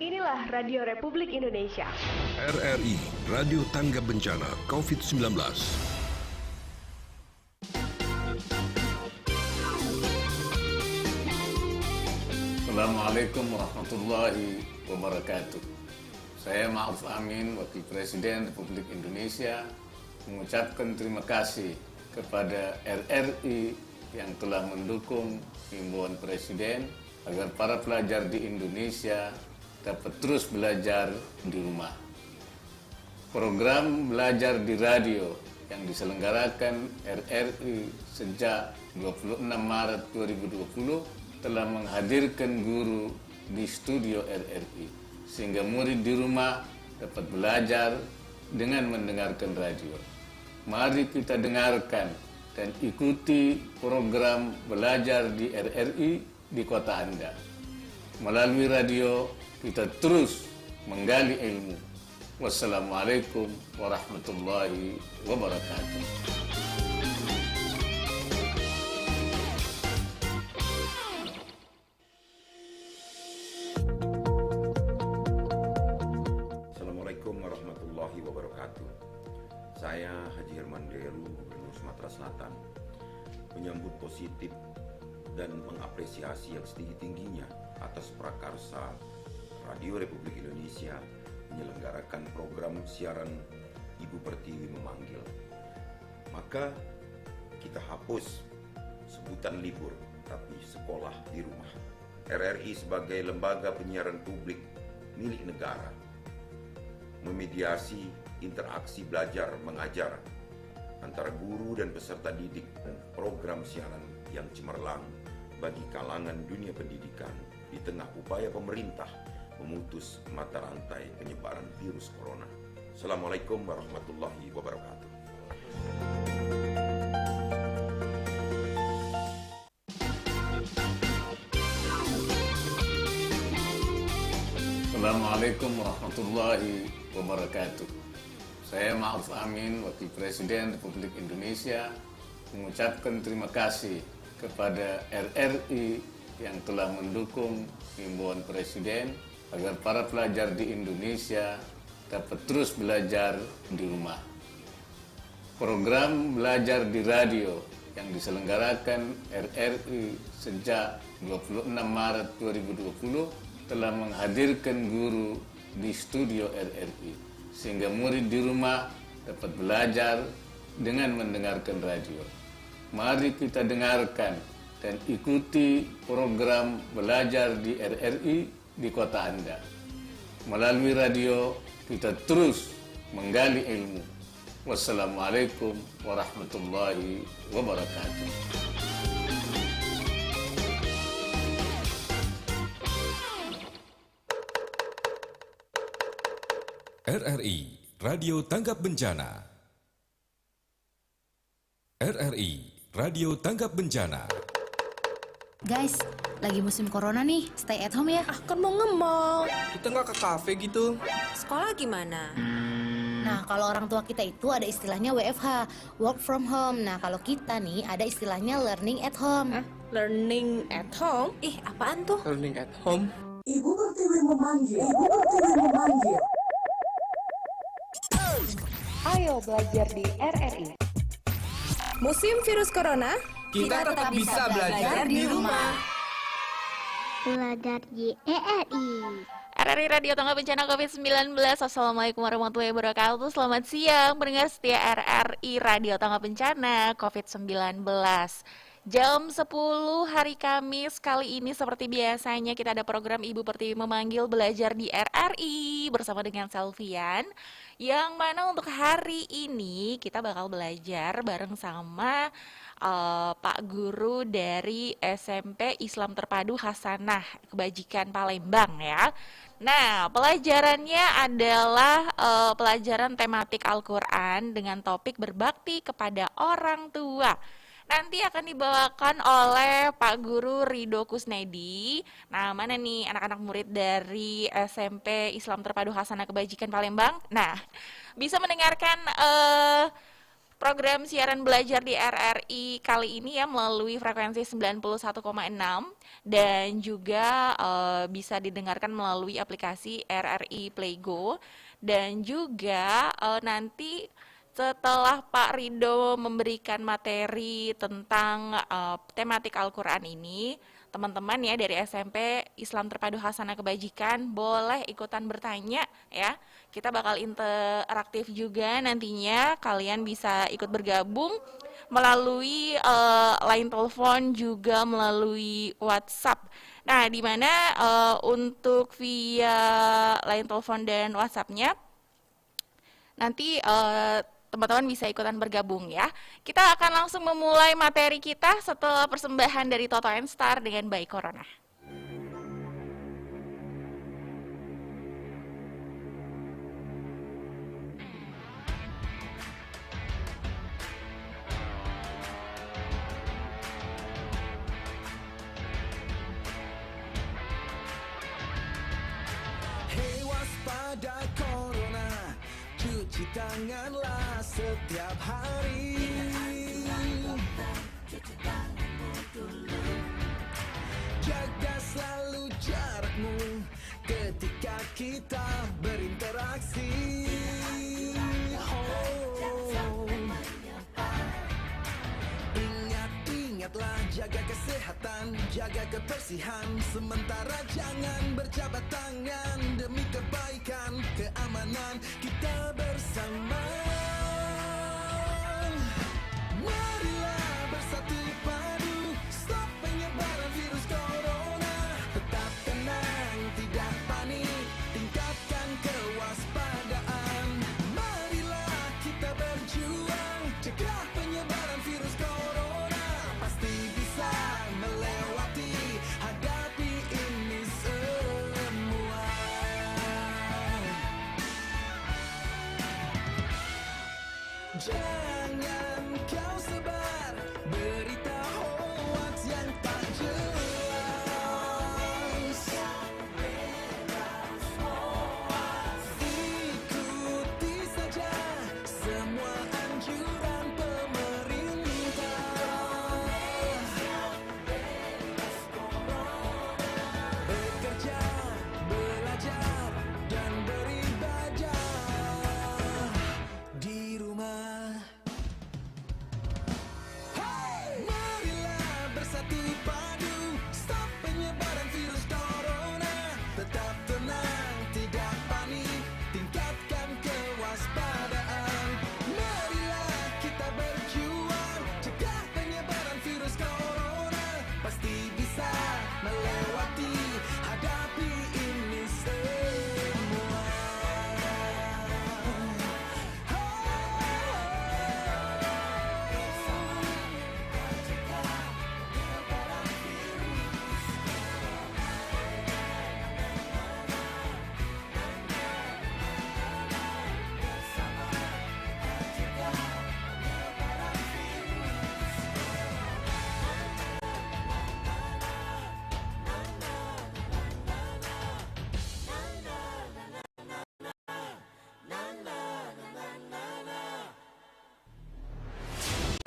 Inilah Radio Republik Indonesia. RRI, Radio Tangga Bencana COVID-19. Assalamualaikum warahmatullahi wabarakatuh. Saya Ma'ruf Amin, Wakil Presiden Republik Indonesia, mengucapkan terima kasih kepada RRI yang telah mendukung himbauan Presiden agar para pelajar di Indonesia dapat terus belajar di rumah. Program belajar di radio yang diselenggarakan RRI sejak 26 Maret 2020 telah menghadirkan guru di studio RRI, sehingga murid di rumah dapat belajar dengan mendengarkan radio. Mari kita dengarkan dan ikuti program belajar di RRI di kota Anda. Melalui radio, kita terus menggali ilmu. Wassalamualaikum warahmatullahi wabarakatuh. Assalamualaikum warahmatullahi wabarakatuh. Saya Haji Herman Deru, Gubernur Sumatera Selatan, menyambut positif dan mengapresiasi yang setinggi-tingginya atas prakarsa Radio Republik Indonesia menyelenggarakan program siaran Ibu Pertiwi Memanggil. Maka kita hapus sebutan libur, tapi sekolah di rumah. RRI sebagai lembaga penyiaran publik milik negara memediasi interaksi belajar mengajar antara guru dan peserta didik dan program siaran yang cemerlang bagi kalangan dunia pendidikan di tengah upaya pemerintah memutus mata rantai penyebaran virus corona. Assalamualaikum warahmatullahi wabarakatuh. Assalamualaikum warahmatullahi wabarakatuh. Saya Ma'ruf Amin, Wakil Presiden Republik Indonesia, mengucapkan terima kasih kepada RRI yang telah mendukung himbauan Presiden agar para pelajar di Indonesia dapat terus belajar di rumah. Program belajar di radio yang diselenggarakan RRI sejak 26 Maret 2020 telah menghadirkan guru di studio RRI, sehingga murid di rumah dapat belajar dengan mendengarkan radio. Mari kita dengarkan dan ikuti program belajar di RRI di kota Anda. Melalui radio, kita terus menggali ilmu. Wassalamualaikum warahmatullahi wabarakatuh. RRI, Radio Tanggap Bencana. RRI, Radio Tanggap Bencana. Guys, lagi musim corona nih, stay at home ya. Kan mau nge-mall. Kita nggak ke kafe gitu. Sekolah gimana? Nah, kalau orang tua kita itu ada istilahnya WFH, work from home. Nah, kalau kita nih ada istilahnya learning at home. Learning at home? Ih, apaan tuh? Learning at home. Ibu Pertiwi memanggil. Ibu Pertiwi memanggil. Ayo belajar di RRI. Musim virus corona, Kita tetap bisa belajar di rumah. Belajar di RRI. RRI Radio Tangga Bencana COVID-19. Assalamualaikum warahmatullahi wabarakatuh. Selamat siang pendengar setia RRI Radio Tangga Bencana COVID-19. Jam 10 hari Kamis kali ini seperti biasanya kita ada program Ibu Pertiwi Memanggil Belajar di RRI bersama dengan Selvian, yang mana untuk hari ini kita bakal belajar bareng sama Pak Guru dari SMP Islam Terpadu Hasanah Kebajikan Palembang ya. Nah, pelajarannya adalah pelajaran tematik Al-Quran dengan topik berbakti kepada orang tua. Nanti akan dibawakan oleh Pak Guru Ridho Kusnedi. Nah, mana nih anak-anak murid dari SMP Islam Terpadu Hasanah Kebajikan Palembang? Nah, bisa mendengarkan program siaran belajar di RRI kali ini ya melalui frekuensi 91,6 dan juga bisa didengarkan melalui aplikasi RRI Playgo dan juga nanti setelah Pak Rido memberikan materi tentang tematik Al-Quran ini, teman-teman ya dari SMP Islam Terpadu Hasanah Kebajikan boleh ikutan bertanya ya. Kita bakal interaktif juga nantinya, kalian bisa ikut bergabung melalui line telepon juga melalui WhatsApp. Nah, di mana untuk via line telepon dan WhatsApp-nya nanti teman-teman bisa ikutan bergabung ya. Kita akan langsung memulai materi kita setelah persembahan dari Toto and Star dengan Baik Corona. Hey, waspada corona, cuci tanganlah setiap hari. Jaga selalu jarakmu ketika kita berinteraksi. Ingatlah jaga kesehatan, jaga kebersihan. Sementara jangan berjabat tangan demi kebaikan, keamanan kita bersama. Marilah bersatu padu, stop penyebaran virus corona. Tetap tenang, tidak panik, tingkatkan kewaspadaan. Marilah kita berjuang, cegah penyebaran virus corona. Pasti bisa melewati, hadapi ini semua. Jangan kau sebar berita hoax yang tak jelas. Ikuti saja semua anjuran pemerintah. Bekerja, belajar, dan beribadah di rumah. Hey! Marilah bersatu padu, stop penyebaran virus corona. Tetap tenang, tidak panik, tingkatkan kewaspadaan. Marilah kita berjuang, cegah penyebaran virus corona. Pasti bisa melewati, hadapi ini semua.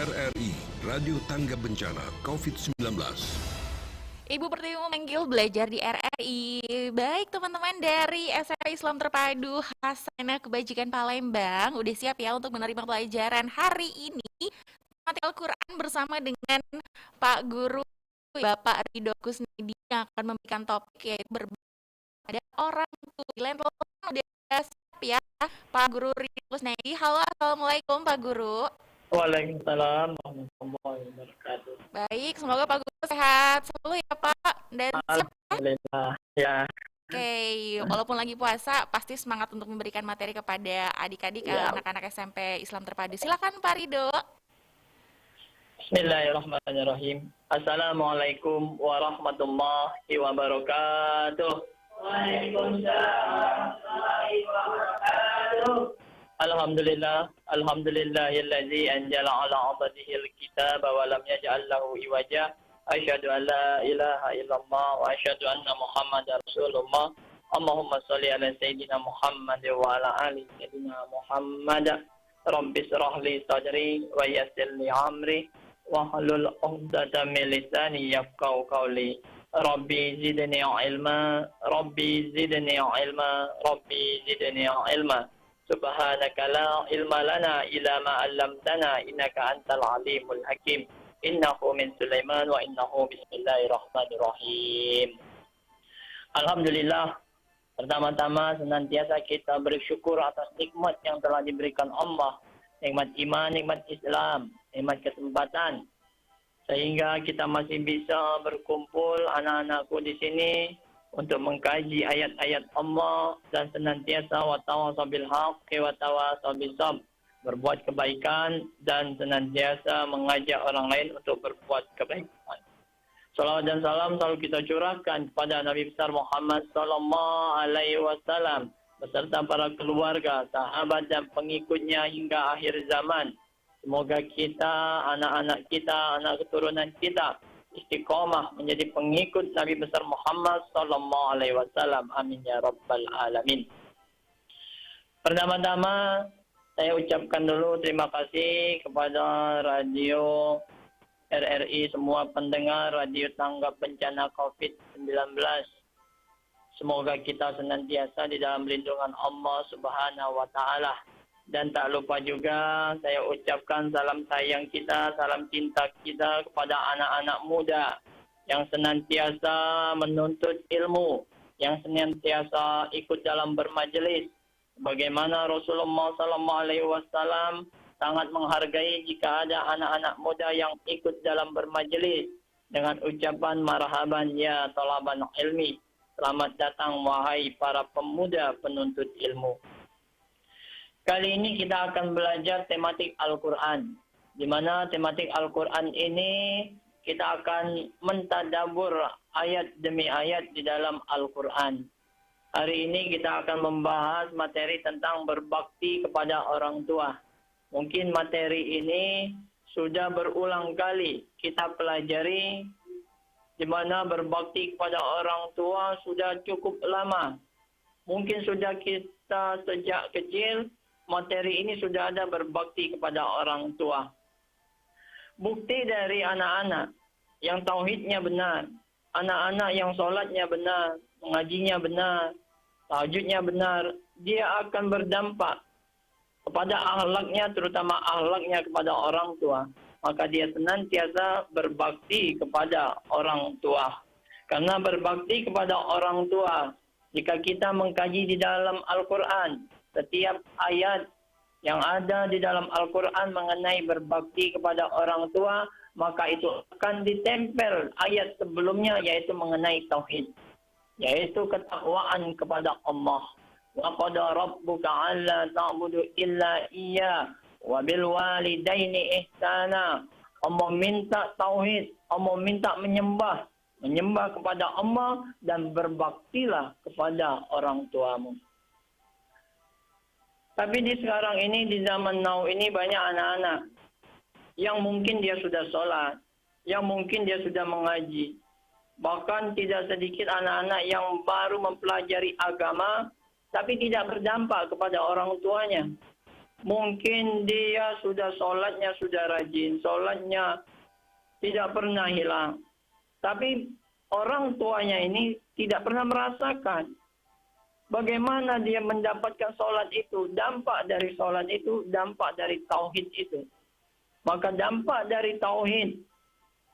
RRI, Radio Tangga Bencana COVID-19. Ibu Pertiwi memanggil belajar di RRI. Baik teman-teman dari SMP Islam Terpadu Hasanah Kebajikan Palembang, udah siap ya untuk menerima pelajaran hari ini materi Al-Quran bersama dengan Pak Guru Bapak Rido Kusnedi yang akan memberikan topik yaitu berbeda pada orang tua. Di line telepon udah siap ya Pak Guru Rido Kusnedi. Halo, assalamualaikum Pak Guru. Waalaikumsalam warahmatullahi wabarakatuh. Baik, semoga Pak Guru sehat selalu ya Pak dan siap. Alhamdulillah ya. Oke, walaupun lagi puasa, pasti semangat untuk memberikan materi kepada adik-adik, anak-anak SMP Islam Terpadu. Silakan Pak Rido. Bismillahirrahmanirrahim. Assalamualaikum warahmatullahi wabarakatuh. Waalaikumsalam warahmatullahi wabarakatuh. Alhamdulillahillazi anzala ala 'abdihi al-kitaba wa lam yaj'al lahu iwaja. Asyhadu an la ilaha illallah wa asyhadu anna Muhammadar Rasulullah. Allahumma shalli ala sayyidina Muhammad wa ala ali sayyidina Muhammad. Rabbi israh li sadri wa yassir li amri wahlul 'uqdatam min lisani yafqahu qawli. Rabbi zidni ilma, Rabbi zidni ilma, Rabbi zidni ilma. Subhanaka la ilma lana illa ma 'allamtana innaka antal alimul hakim. Innahu min Sulaiman wa innahu bismillahirrahmanirrahim. Alhamdulillah, pertama-tama senantiasa kita bersyukur atas nikmat yang telah diberikan Allah, nikmat iman, nikmat Islam, nikmat kesempatan, sehingga kita masih bisa berkumpul anak-anakku di sini untuk mengkaji ayat-ayat Allah dan senantiasa watawasau bil haqqi watawasau bis sabr, berbuat kebaikan dan senantiasa mengajak orang lain untuk berbuat kebaikan. Salawat dan salam selalu kita curahkan kepada Nabi besar Muhammad sallallahu alaihi wasallam beserta para keluarga, sahabat dan pengikutnya hingga akhir zaman. Semoga kita, anak-anak kita, anak keturunan kita istiqomah menjadi pengikut Nabi besar Muhammad sallallahu alaihi wasallam. Amin ya rabbal alamin. Pertama-tama saya ucapkan dulu terima kasih kepada radio RRI, semua pendengar radio tanggap bencana COVID-19. Semoga kita senantiasa di dalam lindungan Allah Subhanahu wa taala. Dan tak lupa juga saya ucapkan salam sayang kita, salam cinta kita kepada anak-anak muda yang senantiasa menuntut ilmu, yang senantiasa ikut dalam bermajelis. Bagaimana Rasulullah SAW sangat menghargai jika ada anak-anak muda yang ikut dalam bermajelis dengan ucapan marhaban ya talaban ilmi. Selamat datang wahai para pemuda penuntut ilmu. Kali ini kita akan belajar tematik Al-Quran, di mana tematik Al-Quran ini kita akan mentadabur ayat demi ayat di dalam Al-Quran. Hari ini kita akan membahas materi tentang berbakti kepada orang tua. Mungkin materi ini sudah berulang kali kita pelajari, di mana berbakti kepada orang tua sudah cukup lama. Mungkin sudah kita sejak kecil, materi ini sudah ada berbakti kepada orang tua. Bukti dari anak-anak yang tauhidnya benar, anak-anak yang sholatnya benar, mengajinya benar, tahajudnya benar, dia akan berdampak kepada akhlaknya, terutama akhlaknya kepada orang tua. Maka dia senantiasa berbakti kepada orang tua. Karena berbakti kepada orang tua, jika kita mengkaji di dalam Al-Quran, setiap ayat yang ada di dalam Al-Quran mengenai berbakti kepada orang tua, maka itu akan ditempel ayat sebelumnya, yaitu mengenai tauhid, yaitu ketakwaan kepada Allah. Wa qada rabbuka alla ta'budu illa iya wa bil walidaini ihsana. Allah minta tauhid, Allah minta menyembah kepada Allah dan berbaktilah kepada orang tuamu. Tapi di sekarang ini, di zaman now ini, banyak anak-anak yang mungkin dia sudah sholat, yang mungkin dia sudah mengaji. Bahkan tidak sedikit anak-anak yang baru mempelajari agama, tapi tidak berdampak kepada orang tuanya. Mungkin dia sudah sholatnya sudah rajin, sholatnya tidak pernah hilang. Tapi orang tuanya ini tidak pernah merasakan bagaimana dia mendapatkan sholat itu, dampak dari sholat itu, dampak dari tauhid itu. Maka dampak dari tauhid,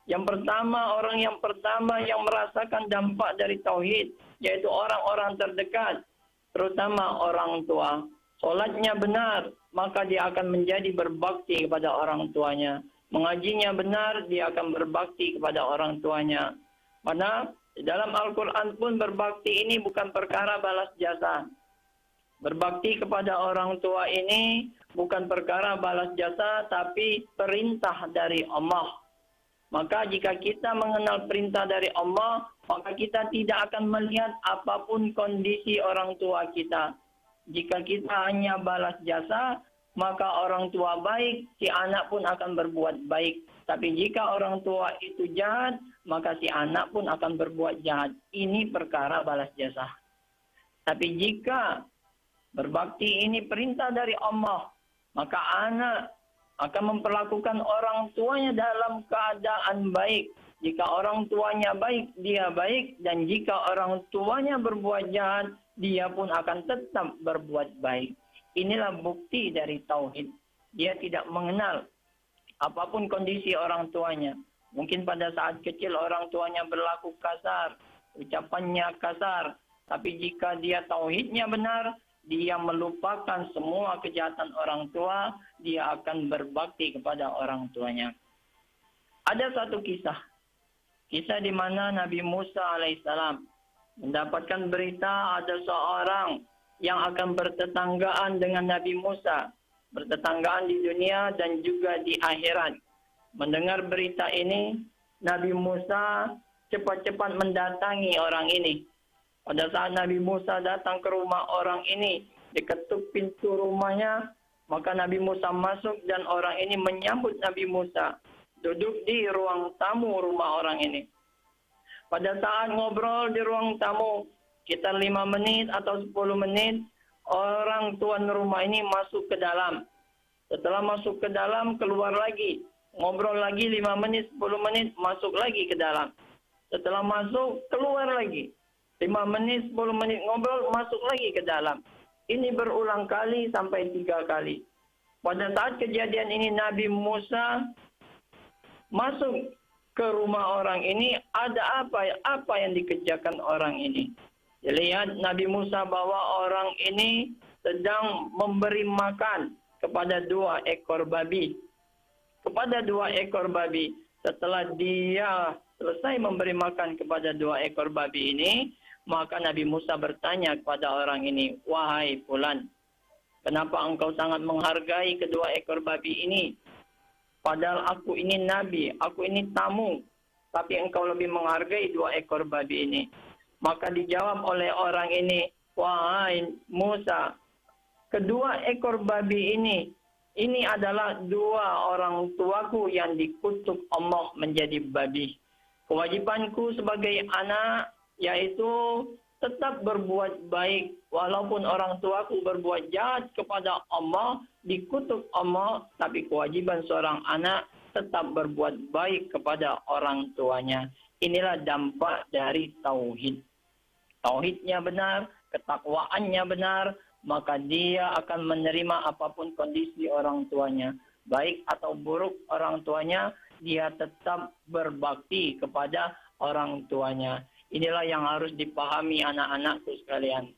yang pertama, orang yang pertama yang merasakan dampak dari tauhid, yaitu orang-orang terdekat, terutama orang tua. Sholatnya benar, maka dia akan menjadi berbakti kepada orang tuanya. Mengajinya benar, dia akan berbakti kepada orang tuanya. Karena dalam Al-Quran pun berbakti ini bukan perkara balas jasa. Berbakti kepada orang tua ini bukan perkara balas jasa, tapi perintah dari Allah. Maka jika kita mengenal perintah dari Allah, maka kita tidak akan melihat apapun kondisi orang tua kita. Jika kita hanya balas jasa, maka orang tua baik, si anak pun akan berbuat baik. Tapi jika orang tua itu jahat, maka si anak pun akan berbuat jahat. Ini perkara balas jasa. Tapi jika berbakti ini perintah dari Allah, maka anak akan memperlakukan orang tuanya dalam keadaan baik. Jika orang tuanya baik, dia baik. Dan jika orang tuanya berbuat jahat, dia pun akan tetap berbuat baik. Inilah bukti dari tauhid. Dia tidak mengenal apapun kondisi orang tuanya. Mungkin pada saat kecil orang tuanya berlaku kasar, ucapannya kasar. Tapi jika dia tauhidnya benar, dia melupakan semua kejahatan orang tua, dia akan berbakti kepada orang tuanya. Ada satu kisah di mana Nabi Musa alaihissalam mendapatkan berita ada seorang yang akan bertetanggaan dengan Nabi Musa, bertetanggaan di dunia dan juga di akhirat. Mendengar berita ini, Nabi Musa cepat-cepat mendatangi orang ini. Pada saat Nabi Musa datang ke rumah orang ini, diketuk pintu rumahnya, maka Nabi Musa masuk dan orang ini menyambut Nabi Musa. Duduk di ruang tamu rumah orang ini. Pada saat ngobrol di ruang tamu, sekitar 5 menit atau 10 menit, orang tuan rumah ini masuk ke dalam. Setelah masuk ke dalam, keluar lagi. Ngobrol lagi 5 menit, 10 menit, masuk lagi ke dalam. Setelah masuk, keluar lagi. 5 menit, 10 menit ngobrol, masuk lagi ke dalam. Ini berulang kali sampai 3 kali. Pada saat kejadian ini, Nabi Musa masuk ke rumah orang ini, ada apa yang dikerjakan orang ini. Dilihat Nabi Musa bahwa orang ini sedang memberi makan kepada 2 ekor babi. Kepada 2 ekor babi. Setelah dia selesai memberi makan kepada 2 ekor babi ini, maka Nabi Musa bertanya kepada orang ini, "Wahai fulan, kenapa engkau sangat menghargai kedua ekor babi ini? Padahal aku ini nabi, aku ini tamu, tapi engkau lebih menghargai 2 ekor babi ini." Maka dijawab oleh orang ini, "Wahai Musa, kedua ekor babi ini adalah 2 orang tuaku yang dikutuk Allah menjadi babi. Kewajibanku sebagai anak yaitu tetap berbuat baik walaupun orang tuaku berbuat jahat kepada Allah, dikutuk Allah, tapi kewajiban seorang anak tetap berbuat baik kepada orang tuanya." Inilah dampak dari tauhid. Tauhidnya benar, ketakwaannya benar, maka dia akan menerima apapun kondisi orang tuanya. Baik atau buruk orang tuanya, dia tetap berbakti kepada orang tuanya. Inilah yang harus dipahami anak-anakku sekalian.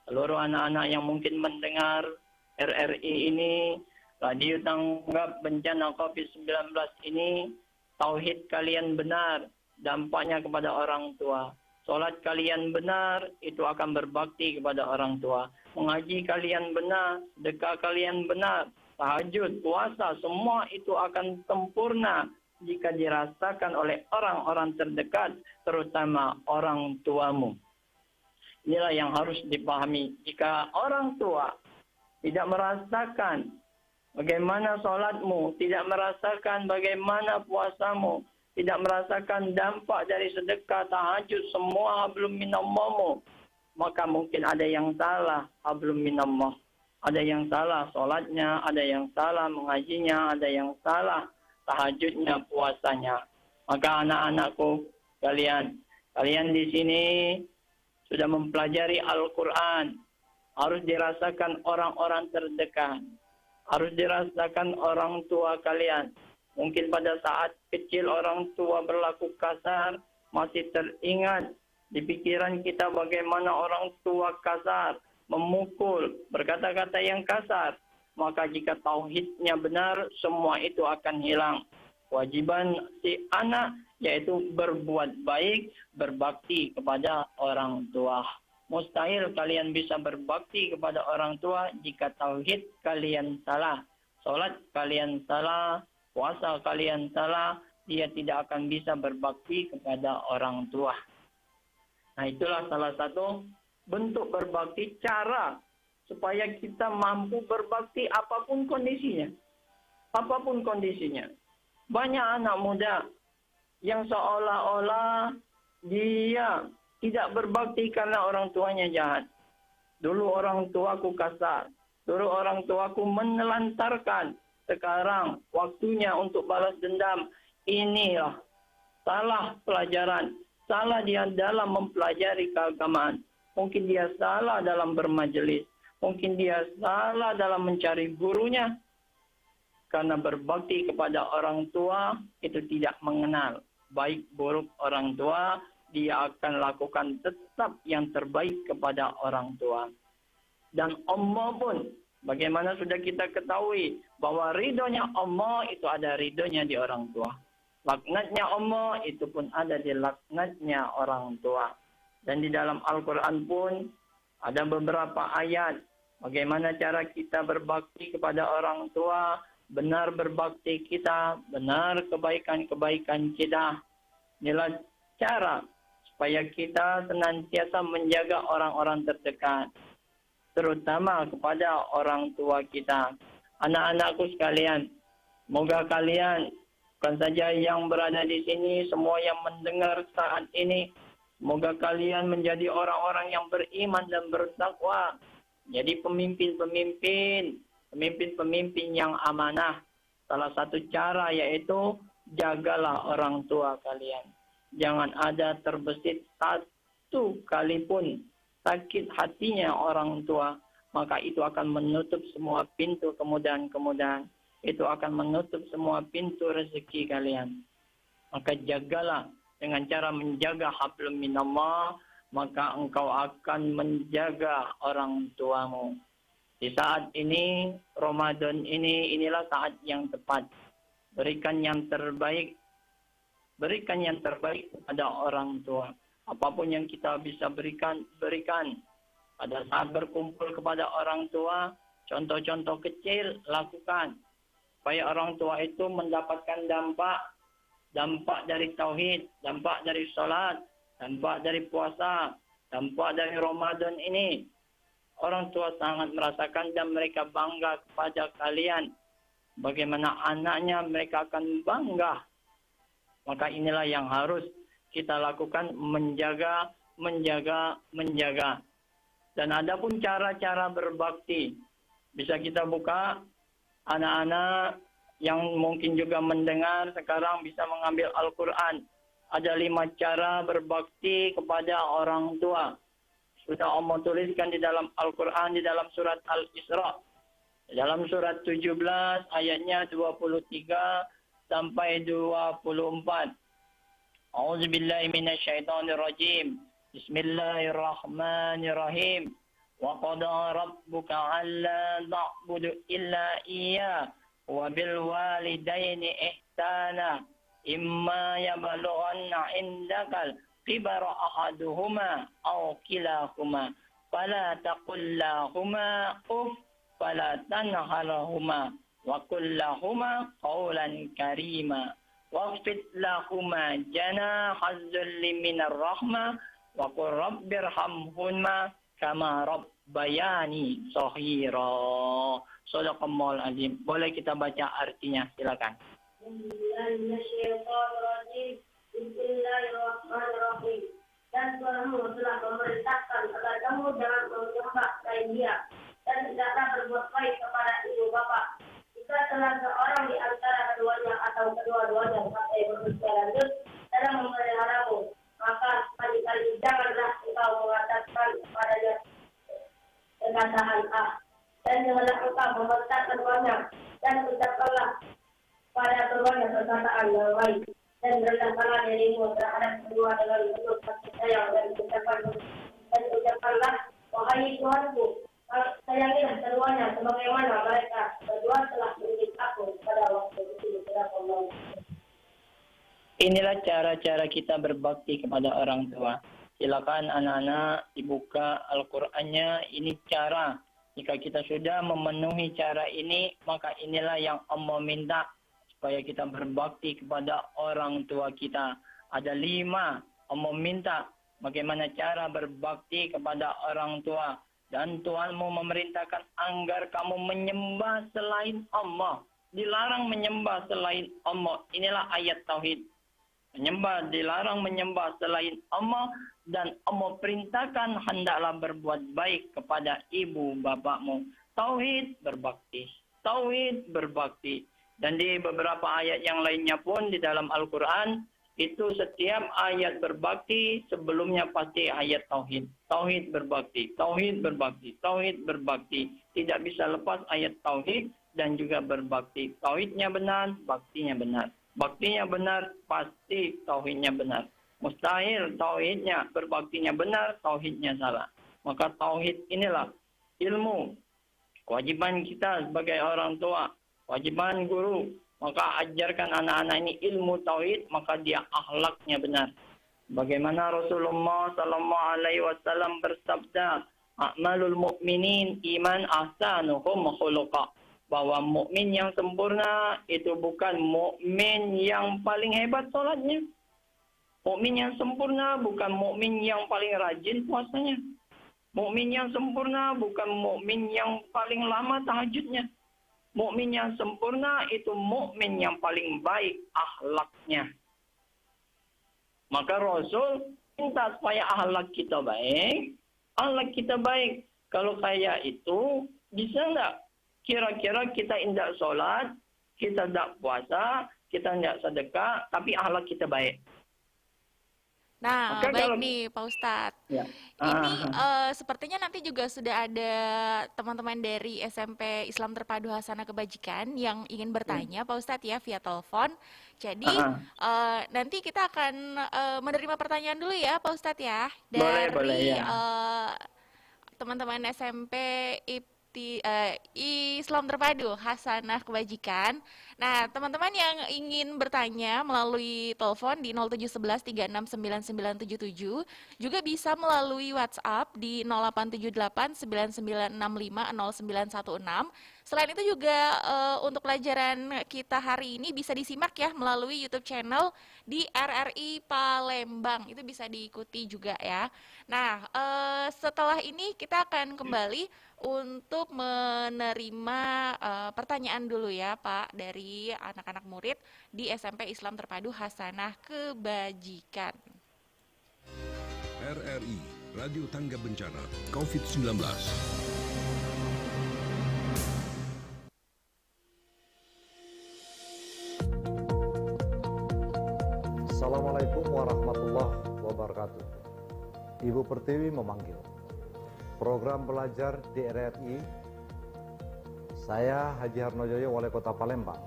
Seluruh anak-anak yang mungkin mendengar RRI ini, Radio Tanggap Bencana COVID-19 ini, tauhid kalian benar, dampaknya kepada orang tua. Solat kalian benar, itu akan berbakti kepada orang tua. Mengaji kalian benar, sedekah kalian benar, tahajud, puasa, semua itu akan sempurna jika dirasakan oleh orang-orang terdekat, terutama orang tuamu. Inilah yang harus dipahami. Jika orang tua tidak merasakan bagaimana sholatmu, tidak merasakan bagaimana puasamu, tidak merasakan dampak dari sedekah, tahajud, semua hablum minallah, maka mungkin ada yang salah hablum minallah. Ada yang salah sholatnya, ada yang salah mengajinya, ada yang salah tahajudnya, puasanya. Maka anak-anakku, kalian di sini sudah mempelajari Al-Quran. Harus dirasakan orang-orang terdekat. Harus dirasakan orang tua kalian. Mungkin pada saat kecil orang tua berlaku kasar, masih teringat di pikiran kita bagaimana orang tua kasar, memukul, berkata-kata yang kasar. Maka jika tauhidnya benar, semua itu akan hilang. Kewajiban si anak yaitu berbuat baik, berbakti kepada orang tua. Mustahil kalian bisa berbakti kepada orang tua jika tauhid kalian salah. Salat kalian salah, puasa kalian salah, dia tidak akan bisa berbakti kepada orang tua. Nah, itulah salah satu bentuk berbakti, cara supaya kita mampu berbakti apapun kondisinya. Apapun kondisinya. Banyak anak muda yang seolah-olah dia tidak berbakti karena orang tuanya jahat. Dulu orang tuaku kasar. Dulu orang tuaku menelantarkan. Sekarang waktunya untuk balas dendam. Inilah salah pelajaran. Salah dia dalam mempelajari keagamaan. Mungkin dia salah dalam bermajelis. Mungkin dia salah dalam mencari gurunya. Karena berbakti kepada orang tua itu tidak mengenal baik buruk orang tua. Dia akan lakukan tetap yang terbaik kepada orang tua. Dan Allah pun, bagaimana sudah kita ketahui, bahwa ridhonya Allah itu ada ridhonya di orang tua. Laknatnya Allah itu pun ada di laknatnya orang tua. Dan di dalam Al-Quran pun ada beberapa ayat, bagaimana cara kita berbakti kepada orang tua, benar berbakti kita, benar kebaikan-kebaikan kita. Inilah cara supaya kita senantiasa menjaga orang-orang terdekat. Terutama kepada orang tua kita. Anak-anakku sekalian, semoga kalian, bukan saja yang berada di sini, semua yang mendengar saat ini, semoga kalian menjadi orang-orang yang beriman dan bertakwa. Jadi pemimpin yang amanah. Salah satu cara yaitu jagalah orang tua kalian. Jangan ada terbesit satu kali pun sakit hatinya orang tua, maka itu akan menutup semua pintu kemudahan-kemudahan. Itu akan menutup semua pintu rezeki kalian. Maka jagalah dengan cara menjaga hablum minallah, maka engkau akan menjaga orang tuamu. Di saat ini, Ramadan ini, inilah saat yang tepat. Berikan yang terbaik kepada orang tua. Apapun yang kita bisa berikan. Pada saat berkumpul kepada orang tua, contoh-contoh kecil lakukan. Supaya orang tua itu mendapatkan dampak dari tauhid, dampak dari sholat, dampak dari puasa, dampak dari Ramadan ini. Orang tua sangat merasakan dan mereka bangga kepada kalian. Bagaimana anaknya mereka akan bangga. Maka inilah yang harus kita lakukan, menjaga. Dan ada pun cara-cara berbakti. Bisa kita buka, anak-anak yang mungkin juga mendengar sekarang bisa mengambil Al-Quran. Ada 5 cara berbakti kepada orang tua. Sudah Allah tuliskan di dalam Al-Quran, di dalam surat Al-Isra. Dalam surat 17 ayatnya 23 sampai 24. A'udzubillahi minasyaitonirrajim. Bismillahirrahmanirrahim. Wa qada rabbuka alla ta'budu illa iyyah wa bil walidaini ihsana imma yablughanna indakal kibara ahaduhuma aw kilahuma fala taqul lahuma uff fala tanharhuma wa qul lahuma qawlan karima waqfid lahuma janaha dhulli minar rahmah wa qur rabbirhamhuma kama rabbayani shaghira. Shadaqallahul azim. Boleh kita baca artinya, silakan. Bismillahirrahmanirrahim. Dan Tuhanmu telah memerintahkan agar kamu jangan menyembah selain Dia dan tidaklah berbuat baik kepada ibu bapa. Jika telah seorang di antara keduanya atau kedua-duanya sampai berusia lanjut dalam memeliharamu, maka sekali-kali janganlah engkau mengatakan kepadanya perkataan dan janganlah engkau membentak keduanya dan ucapkanlah pada keduanya perkataan yang baik. Dan rendahkanlah dirimu terhadap kedua dengan bentuk kasih sayang dan ucapkanlah, wahai Tuhanku, sayangilah keduanya sebagaimana mereka berdua telah mendidik aku pada waktu itu. Inilah cara-cara kita berbakti kepada orang tua. Silakan anak-anak dibuka Al-Qur'annya. Ini cara. Jika kita sudah memenuhi cara ini, maka inilah yang Allah minta. Supaya kita berbakti kepada orang tua kita. Ada 5. Allah minta bagaimana cara berbakti kepada orang tua. Dan Tuhanmu memerintahkan agar kamu menyembah selain Allah. Dilarang menyembah selain Allah. Inilah ayat tauhid. Dilarang menyembah selain Allah. Dan Allah perintahkan hendaklah berbuat baik kepada ibu bapakmu. Tauhid berbakti. Tauhid berbakti. Dan di beberapa ayat yang lainnya pun di dalam Al-Quran, itu setiap ayat berbakti sebelumnya pasti ayat tauhid. Tauhid berbakti, tauhid berbakti, tauhid berbakti. Tidak bisa lepas ayat tauhid dan juga berbakti. Tauhidnya benar, baktinya benar. Baktinya benar, pasti tauhidnya benar. Mustahil tauhidnya, berbaktinya benar, tauhidnya salah. Maka tauhid inilah ilmu. Kewajiban kita sebagai orang tua, kewajiban guru. Maka ajarkan anak-anak ini ilmu tauhid, maka dia akhlaknya benar. Bagaimana Rasulullah sallallahu alaihi wasallam bersabda, "A'malul mu'minin iman ahsanuhum khuluqa." Bahwa mukmin yang sempurna itu bukan mukmin yang paling hebat salatnya. Mukmin yang sempurna bukan mukmin yang paling rajin puasanya. Mukmin yang sempurna bukan mukmin yang paling lama tahajudnya. Mukmin yang sempurna itu mukmin yang paling baik akhlaknya. Maka Rasul minta supaya akhlak kita baik. Akhlak kita baik. Kalau kayak itu, bisa enggak? Kira-kira kita tidak sholat, kita tidak puasa, kita tidak sedekah, tapi akhlak kita baik. Nah, Maka baik kalau- nih Pak Ustadz. Ya. Ini sepertinya nanti juga sudah ada teman-teman dari SMP Islam Terpadu Hasanah Kebajikan yang ingin bertanya Pak Ustadz ya via telepon. Jadi nanti kita akan menerima pertanyaan dulu ya Pak Ustadz ya dari Boleh, ya. Teman-teman SMP Islam Terpadu Hasanah Kebajikan. Nah, teman-teman yang ingin bertanya melalui telepon di 0711 369977 juga bisa melalui WhatsApp di 0878 9965 0916. Selain itu juga untuk pelajaran kita hari ini bisa disimak ya melalui YouTube channel di RRI Palembang. Itu bisa diikuti juga ya. Nah, setelah ini kita akan kembali untuk menerima pertanyaan dulu ya Pak dari anak-anak murid di SMP Islam Terpadu Hasanah Kebajikan. RRI, Radio Tangga Bencana, COVID-19. Assalamualaikum warahmatullahi wabarakatuh. Ibu Pertiwi memanggil. Program belajar di RRI, saya Haji Harnojoyo, Wali Kota Palembang,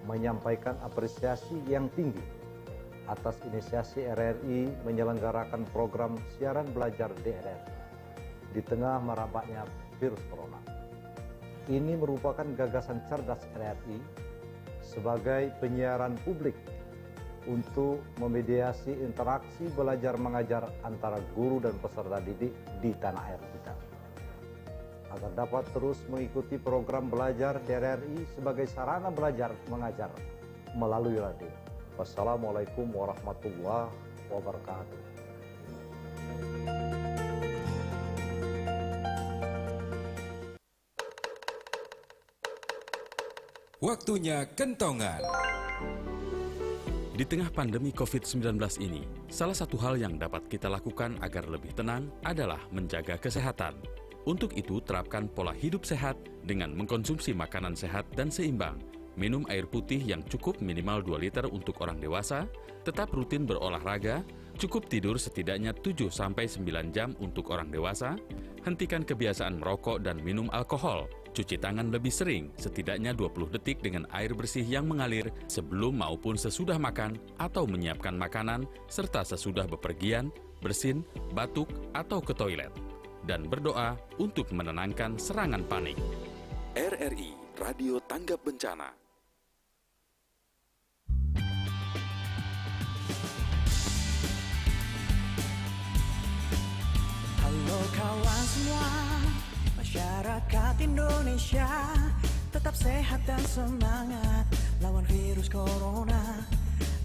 menyampaikan apresiasi yang tinggi atas inisiasi RRI menyelenggarakan program siaran belajar di RRI di tengah merebaknya virus corona. Ini merupakan gagasan cerdas RRI sebagai penyiaran publik untuk memediasi interaksi belajar mengajar antara guru dan peserta didik di tanah air kita, agar dapat terus mengikuti program belajar di RRI sebagai sarana belajar mengajar melalui radio. Wassalamualaikum warahmatullahi wabarakatuh. Waktunya kentongan. Di tengah pandemi COVID-19 ini, salah satu hal yang dapat kita lakukan agar lebih tenang adalah menjaga kesehatan. Untuk itu, terapkan pola hidup sehat dengan mengkonsumsi makanan sehat dan seimbang, minum air putih yang cukup minimal 2 liter untuk orang dewasa, tetap rutin berolahraga, cukup tidur setidaknya 7-9 jam untuk orang dewasa, hentikan kebiasaan merokok dan minum alkohol, cuci tangan lebih sering, setidaknya 20 detik dengan air bersih yang mengalir sebelum maupun sesudah makan atau menyiapkan makanan, serta sesudah bepergian, bersin, batuk, atau ke toilet. Dan berdoa untuk menenangkan serangan panik. RRI, Radio Tanggap Bencana. Halo kawan semua, masyarakat Indonesia, tetap sehat dan semangat lawan virus corona.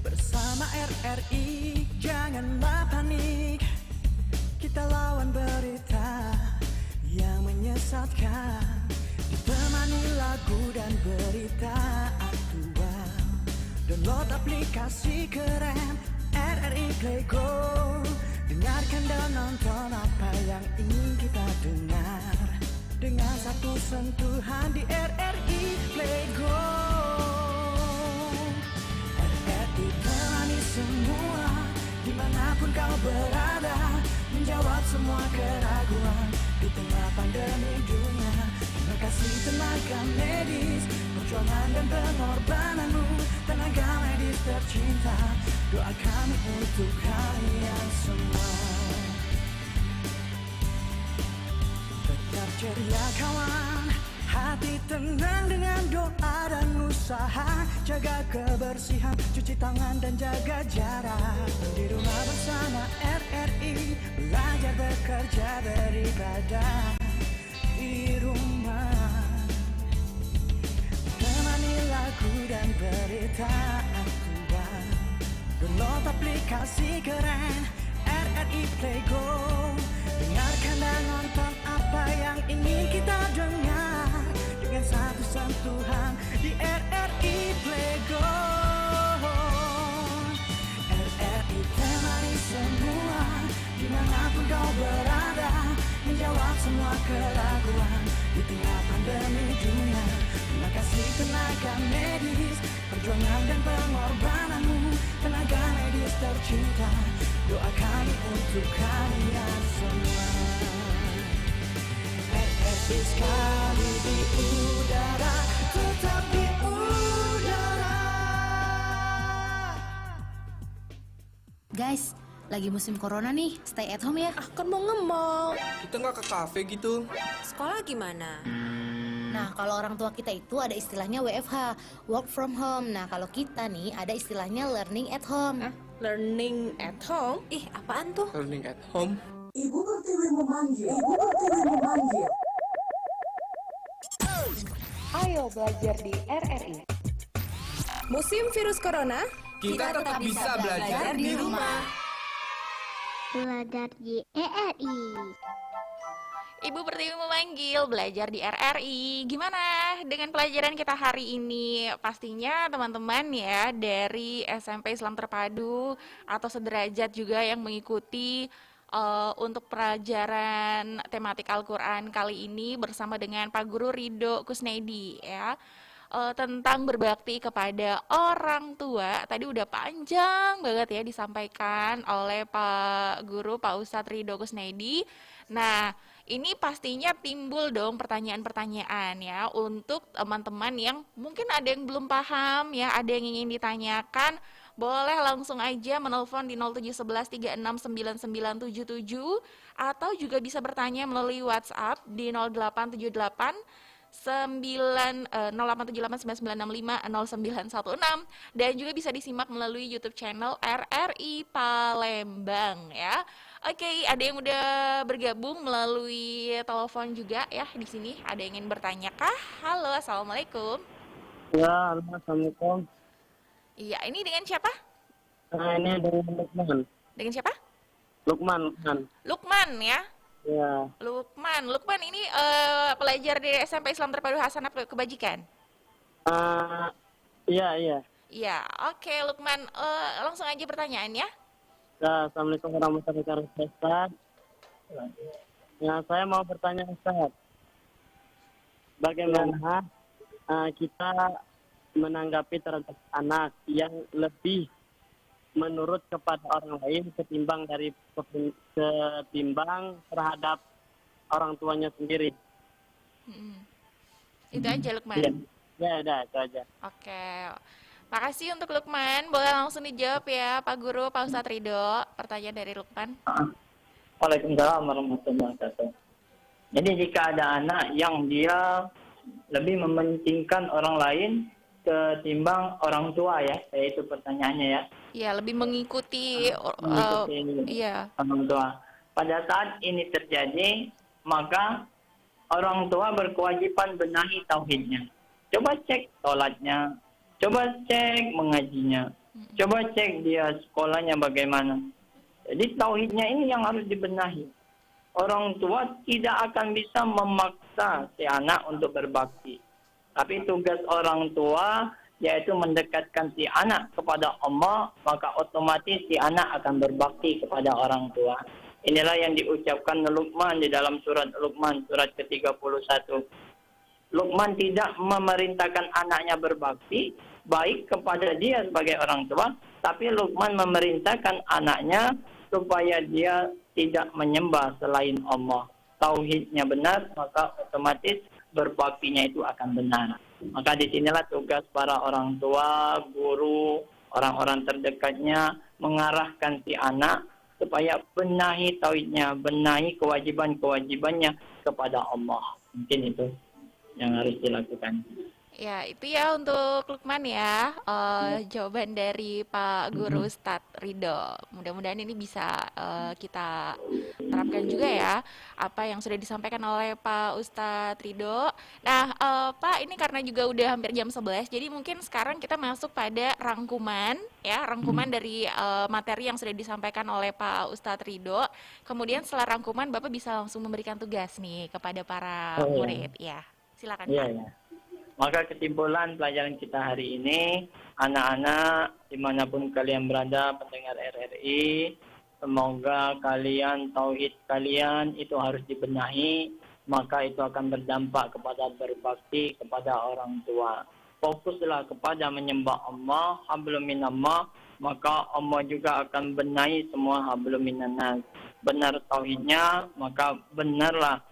Bersama RRI, janganlah panik. Kita lawan berita yang menyesatkan, ditemani lagu dan berita aktual. Download aplikasi keren RRI Play Go. Dengarkan dan nonton apa yang ingin kita dengar. dengan satu sentuhan di RRI Playground. RRI temani semua dimanapun kau berada, menjawab semua keraguan di tengah pandemi dunia. Terima kasih tenaga medis, perjuangan dan pengorbananmu, tenaga medis tercinta. Doa kami untuk kalian semua. Tetap ceria kawan, hati tenang dengan doa dan usaha. Jaga kebersihan, cuci tangan dan jaga jarak. Di rumah bersama RRI, belajar bekerja beribadah di rumah. Temani lagu dan berita aktual, download aplikasi keren RRI Playground. Dengarkan dan nonton apa yang ingin kita dengar dengan satu sentuhan di RRI Playground. RRI temani semua dimanapun kau berada, menjawab semua keraguan di tengah pandemi dunia. Terima kasih tenaga medis, perjuangan dan pengorbananmu, tenaga medis tercinta. Doa kami untuk kalian semua. RRI sekali di udara, tetap di udara. Guys, lagi musim corona nih, stay at home ya. Kan mau nge-mall. Kita nggak ke kafe gitu. Sekolah gimana? Nah, kalau orang tua kita itu ada istilahnya WFH, work from home. Nah, kalau kita nih ada istilahnya learning at home. Learning at home? Ih, apaan tuh? Learning at home. Ibu Pertiwi memanggil. Ibu Pertiwi memanggil. Ayo belajar di RRI. Musim virus corona, Kita tetap bisa belajar di rumah. Belajar di RRI. Ibu Pertiwi memanggil belajar di RRI. Gimana dengan pelajaran kita hari ini? Pastinya teman-teman ya dari SMP Islam Terpadu atau sederajat juga yang mengikuti untuk pelajaran tematik Al-Quran kali ini bersama dengan Pak Guru Ridho Kusnedi ya. Tentang berbakti kepada orang tua. Tadi udah panjang banget ya disampaikan oleh Pak Guru, Pak Ustadz Ridho Kusnedi. Nah, ini pastinya timbul dong pertanyaan-pertanyaan ya untuk teman-teman yang mungkin ada yang belum paham ya, ada yang ingin ditanyakan, boleh langsung aja menelpon di 0711369977 atau juga bisa bertanya melalui WhatsApp di 0878 087899650916 dan juga bisa disimak melalui YouTube channel RRI Palembang ya. Oke, ada yang udah bergabung melalui telepon juga ya di sini. Ada yang ingin bertanya kah? Halo, assalamualaikum. Ya, assalamualaikum. Iya, ini dengan siapa? Ini dengan Lukman. Dengan siapa? Lukman. Lukman ya. Ya. Lukman ini pelajar di SMP Islam Terpadu Hasanah Kebajikan. Iya. Iya, oke Lukman, langsung aja pertanyaannya. Ya, assalamualaikum warahmatullahi wabarakatuh. Ya, saya mau bertanya Ustaz, bagaimana kita menanggapi terhadap anak yang lebih menurut kepada orang lain ketimbang terhadap orang tuanya sendiri. Itu aja Lukman. Ya, itu aja. Oke. Makasih untuk Lukman. Boleh langsung dijawab ya Pak Guru, Pak Ustadz Ridho. Pertanyaan dari Lukman. Waalaikumsalam warahmatullahi wabarakatuh. Jadi jika ada anak yang dia lebih mementingkan orang lain ketimbang orang tua ya, itu pertanyaannya ya. Iya, lebih mengikuti orang tua. Pada saat ini terjadi, maka orang tua berkewajiban benahi tauhidnya. Coba cek sholatnya, coba cek mengajinya, coba cek dia sekolahnya bagaimana. Jadi tauhidnya ini yang harus dibenahi. Orang tua tidak akan bisa memaksa si anak untuk berbakti. Tapi tugas orang tua yaitu mendekatkan si anak kepada Allah, maka otomatis si anak akan berbakti kepada orang tua. Inilah yang diucapkan Luqman di dalam surat Luqman, surat ke-31. Luqman tidak memerintahkan anaknya berbakti baik kepada dia sebagai orang tua, tapi Luqman memerintahkan anaknya supaya dia tidak menyembah selain Allah. Tauhidnya benar, maka otomatis berbaktinya itu akan benar. Maka disinilah tugas para orang tua, guru, orang-orang terdekatnya mengarahkan si anak supaya benahi tauhidnya, benahi kewajiban-kewajibannya kepada Allah. Mungkin itu yang harus dilakukan. Ya, itu ya untuk Lukman ya, jawaban dari Pak Guru Ustadz Ridho. Mudah-mudahan ini bisa kita terapkan juga ya, apa yang sudah disampaikan oleh Pak Ustadz Ridho. Nah, Pak, ini karena juga udah hampir jam 11, jadi mungkin sekarang kita masuk pada rangkuman ya, rangkuman dari materi yang sudah disampaikan oleh Pak Ustadz Ridho. Kemudian setelah rangkuman, Bapak bisa langsung memberikan tugas nih kepada para murid. Ya, silakan Pak. Ya. Maka kesimpulan pelajaran kita hari ini, anak-anak dimanapun kalian berada, pendengar RRI, semoga kalian, tauhid kalian itu harus dibenahi, maka itu akan berdampak kepada berbakti kepada orang tua. Fokuslah kepada menyembah Allah, hablum minallah, maka Allah juga akan benahi semua hablum minannas. Benar tauhidnya, maka benarlah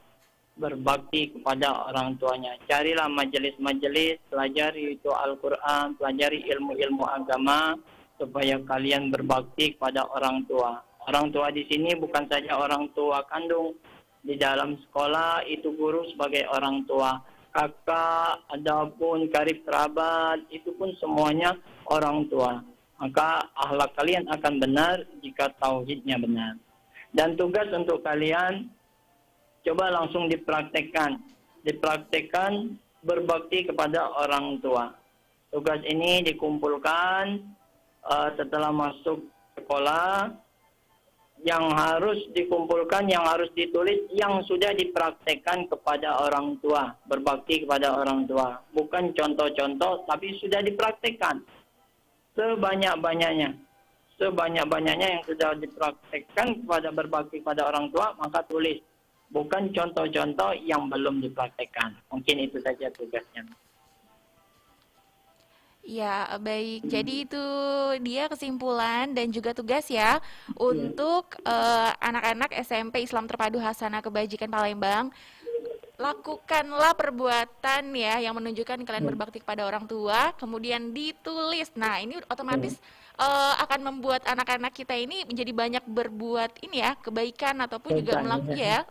berbakti kepada orang tuanya. Carilah majelis-majelis, pelajari itu Al-Quran, pelajari ilmu-ilmu agama, supaya kalian berbakti kepada orang tua. Orang tua di sini bukan saja orang tua kandung. Di dalam sekolah itu guru sebagai orang tua. Kakak, adapun karib kerabat, itu pun semuanya orang tua. Maka akhlak kalian akan benar jika tauhidnya benar. Dan tugas untuk kalian, coba langsung dipraktekkan berbakti kepada orang tua. Tugas ini dikumpulkan setelah masuk sekolah, yang harus dikumpulkan, yang harus ditulis, yang sudah dipraktekkan kepada orang tua, berbakti kepada orang tua. Bukan contoh-contoh, tapi sudah dipraktekkan sebanyak-banyaknya. Sebanyak-banyaknya yang sudah dipraktekkan kepada berbakti kepada orang tua, maka tulis. Bukan contoh-contoh yang belum dipraktekkan. Mungkin itu saja tugasnya. Ya, baik. Jadi itu dia kesimpulan dan juga tugas ya untuk anak-anak SMP Islam Terpadu Hasanah Kebajikan Palembang. Lakukanlah perbuatan ya yang menunjukkan kalian berbakti kepada orang tua, kemudian ditulis. Nah, ini otomatis akan membuat anak-anak kita ini menjadi banyak berbuat ini ya, kebaikan ataupun juga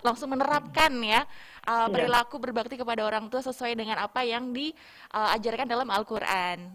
langsung menerapkan ya perilaku berbakti kepada orang tua sesuai dengan apa yang diajarkan dalam Al-Qur'an.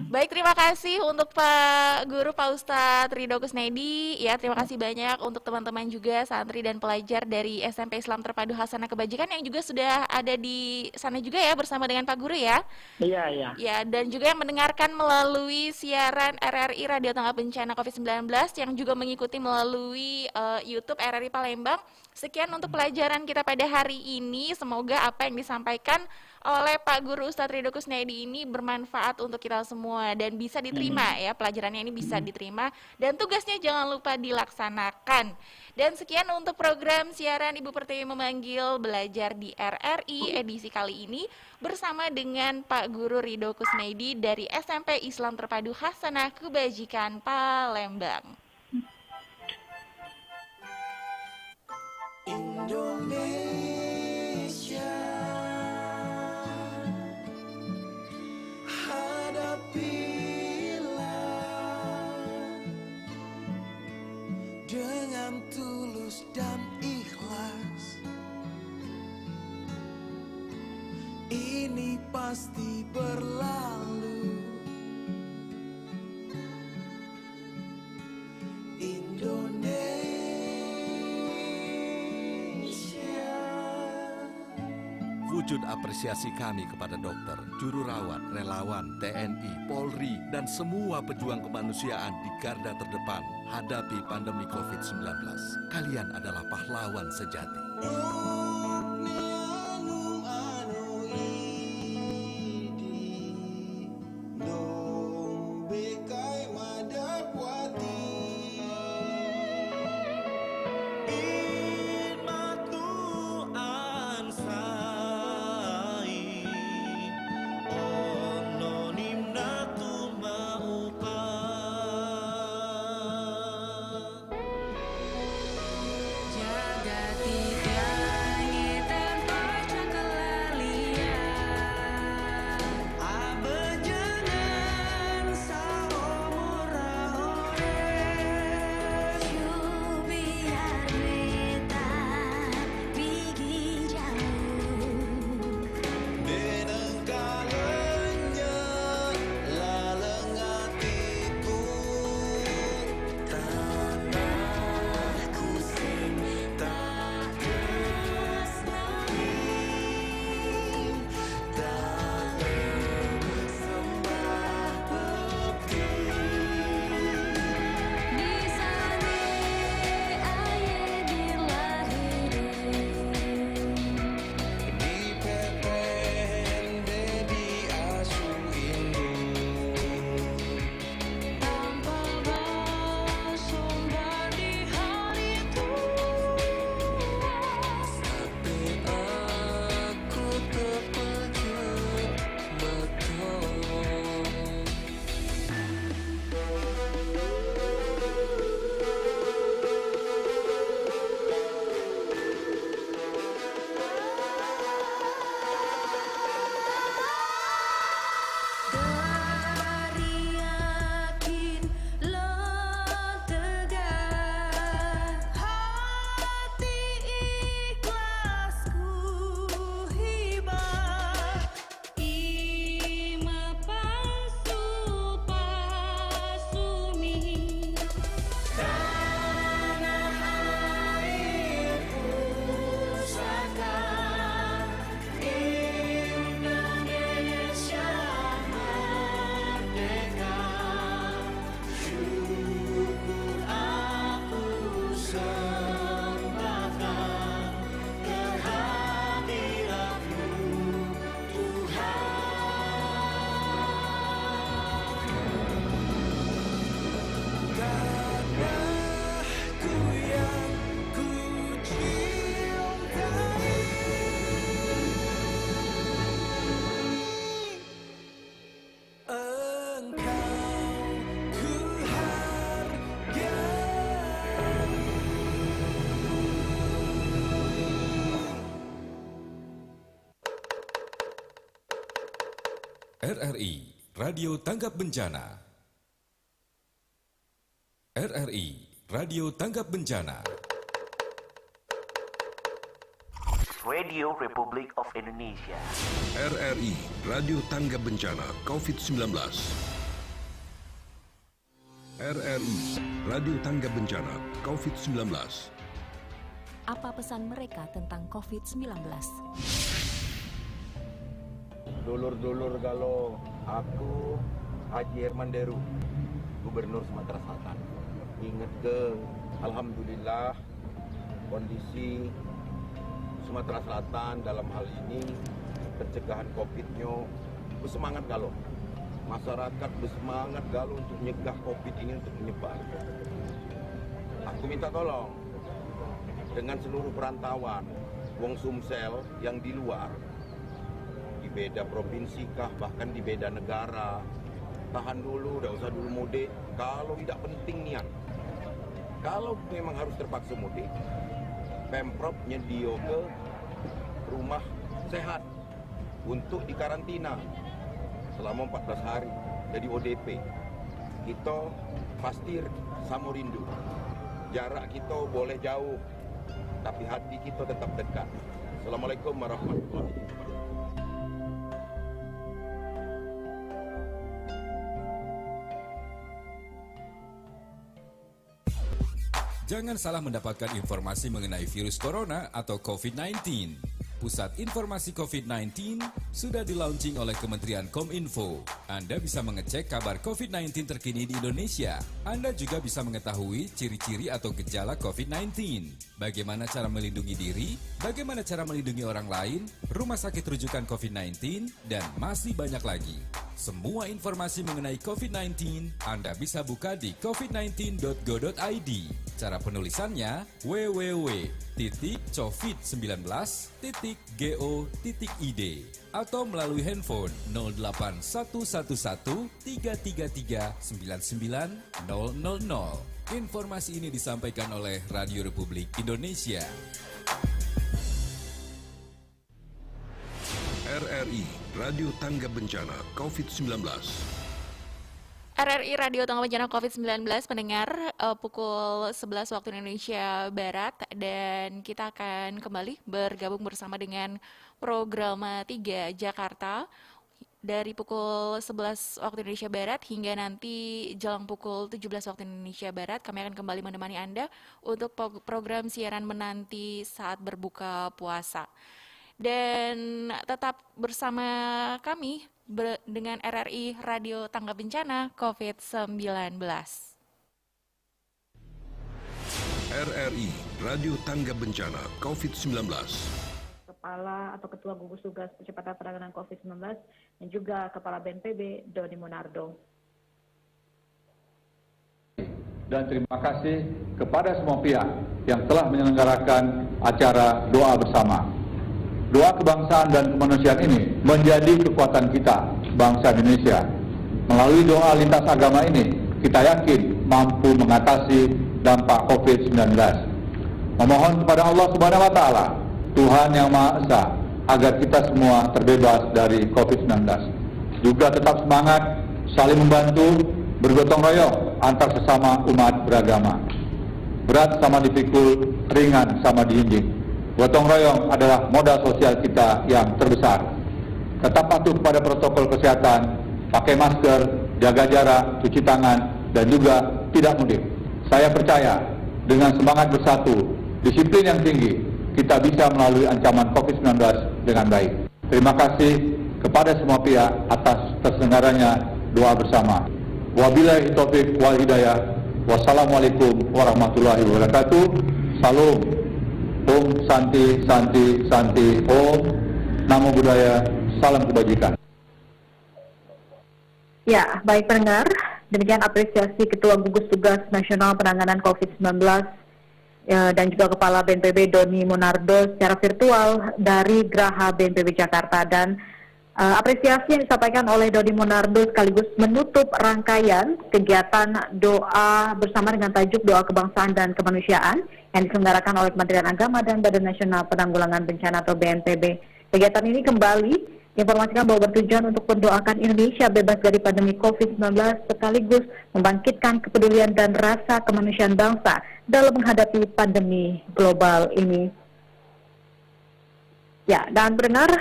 Baik, terima kasih untuk Pak Guru Pak Ustadz Ridho Kusnedi ya, terima kasih banyak untuk teman-teman juga santri dan pelajar dari SMP Islam Terpadu Hasanah Kebajikan yang juga sudah ada di sana juga ya bersama dengan Pak Guru ya. Iya. Ya, dan juga yang mendengarkan melalui siaran RRI Radio Tangga Bencana COVID-19 yang juga mengikuti melalui YouTube RRI Palembang. Sekian untuk pelajaran kita pada hari ini. Semoga apa yang disampaikan oleh Pak Guru Ustadz Ridho Kusnedi ini bermanfaat untuk kita semua dan bisa diterima ya, pelajarannya ini bisa diterima dan tugasnya jangan lupa dilaksanakan. Dan sekian untuk program siaran Ibu Pertiwi Memanggil Belajar di RRI edisi kali ini bersama dengan Pak Guru Ridho Kusnedi dari SMP Islam Terpadu Hasanah Kebajikan Palembang. Indonesia, hadapilah dengan tulus dan ikhlas. Ini pasti berlalu. Wujud apresiasi kami kepada dokter, juru rawat, relawan, TNI, Polri, dan semua pejuang kemanusiaan di garda terdepan hadapi pandemi COVID-19. Kalian adalah pahlawan sejati. RRI Radio Tanggap Bencana. RRI Radio Tanggap Bencana. Radio Republik of Indonesia. RRI Radio Tanggap Bencana COVID-19. RRI Radio Tanggap Bencana COVID-19. Apa pesan mereka tentang COVID-19? Dulur-dulur kalau aku Haji Herman Deru, Gubernur Sumatera Selatan. Ingat ke, alhamdulillah kondisi Sumatera Selatan dalam hal ini pencegahan COVID-nya bersemangat galau. Masyarakat bersemangat galau untuk mencegah COVID ini untuk menyebar. Aku minta tolong dengan seluruh perantauan, wong Sumsel yang di luar, di beda provinsi kah, bahkan di beda negara, tahan dulu, udah usah dulu mudik. Kalau tidak penting niat, kalau memang harus terpaksa mudik, Pemprov nyedio ke rumah sehat untuk dikarantina selama 14 hari, jadi ODP. Kita pasti sama rindu. Jarak kita boleh jauh, tapi hati kita tetap dekat. Assalamualaikum warahmatullahi wabarakatuh. Jangan salah mendapatkan informasi mengenai virus corona atau COVID-19. Pusat Informasi COVID-19 sudah di-launching oleh Kementerian Kominfo. Anda bisa mengecek kabar COVID-19 terkini di Indonesia. Anda juga bisa mengetahui ciri-ciri atau gejala COVID-19. Bagaimana cara melindungi diri, bagaimana cara melindungi orang lain, rumah sakit rujukan COVID-19, dan masih banyak lagi. Semua informasi mengenai COVID-19 Anda bisa buka di covid19.go.id. Cara penulisannya www.covid19.go.id atau melalui handphone 08111 333 99000. Informasi ini disampaikan oleh Radio Republik Indonesia. RRI Radio Tanggap Bencana COVID-19. RRI Radio Tanggap Bencana COVID-19 pendengar pukul 11 waktu Indonesia Barat, dan kita akan kembali bergabung bersama dengan program 3 Jakarta dari pukul 11 waktu Indonesia Barat hingga nanti jelang pukul 17 waktu Indonesia Barat. Kami akan kembali menemani Anda untuk program siaran menanti saat berbuka puasa. Dan tetap bersama kami dengan RRI Radio Tanggap Bencana COVID-19. RRI Radio Tanggap Bencana COVID-19. Kepala atau Ketua Gugus Tugas Percepatan Penanganan COVID-19 dan juga Kepala BNPB Doni Monardo. Dan terima kasih kepada semua pihak yang telah menyelenggarakan acara doa bersama. Doa kebangsaan dan kemanusiaan ini menjadi kekuatan kita, bangsa Indonesia. Melalui doa lintas agama ini, kita yakin mampu mengatasi dampak COVID-19. Memohon kepada Allah Subhanahu wa Ta'ala, Tuhan Yang Maha Esa, agar kita semua terbebas dari COVID-19. Juga tetap semangat, saling membantu, bergotong royong antar sesama umat beragama. Berat sama dipikul, ringan sama diinjing. Gotong royong adalah modal sosial kita yang terbesar. Tetap patuh pada protokol kesehatan, pakai masker, jaga jarak, cuci tangan, dan juga tidak mudik. Saya percaya dengan semangat bersatu, disiplin yang tinggi, kita bisa melalui ancaman COVID-19 dengan baik. Terima kasih kepada semua pihak atas terselenggaranya doa bersama. Wabillahi taufiq wal hidayah. Wassalamualaikum warahmatullahi wabarakatuh. Salam. Om Santi Santi Santi Om. Namo Buddhaya. Salam kebajikan. Ya, baik pendengar, demikian apresiasi Ketua Gugus Tugas Nasional Penanganan COVID-19 dan juga Kepala BNPB Doni Monardo secara virtual dari Graha BNPB Jakarta. Dan apresiasi yang disampaikan oleh Doni Monardo sekaligus menutup rangkaian kegiatan doa bersama dengan tajuk Doa Kebangsaan dan Kemanusiaan yang diselenggarakan oleh Kementerian Agama dan Badan Nasional Penanggulangan Bencana atau BNPB. Kegiatan ini kembali diinformasikan bahwa bertujuan untuk mendoakan Indonesia bebas dari pandemi COVID-19 sekaligus membangkitkan kepedulian dan rasa kemanusiaan bangsa dalam menghadapi pandemi global ini. Ya, dan pendengar,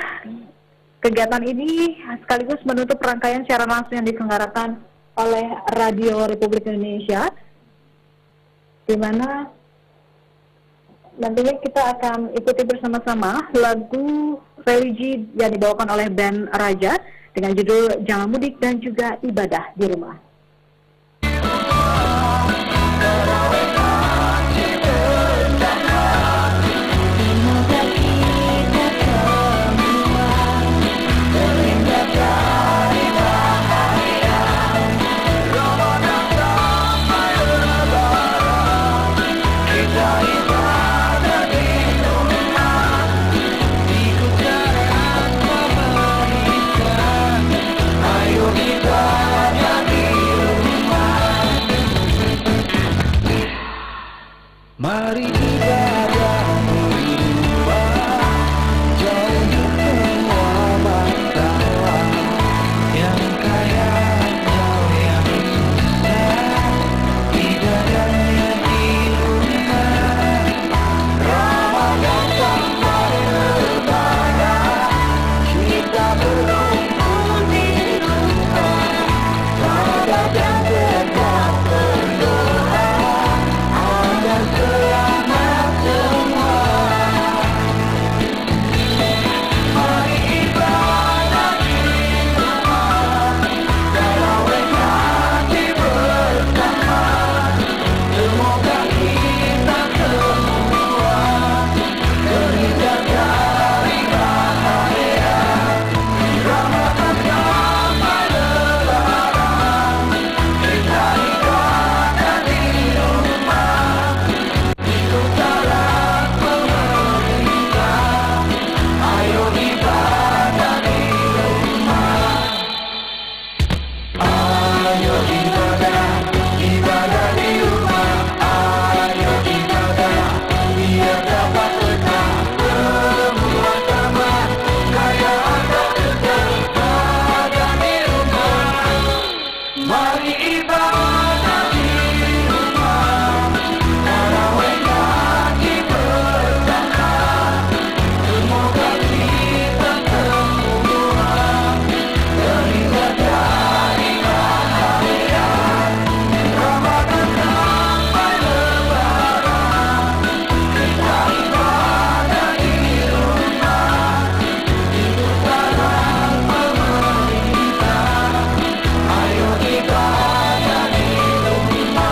kegiatan ini sekaligus menutup rangkaian siaran langsung yang diselenggarakan oleh Radio Republik Indonesia, di mana nantinya kita akan ikuti bersama-sama lagu religi yang dibawakan oleh band Raja dengan judul Jangan Mudik dan juga Ibadah di Rumah.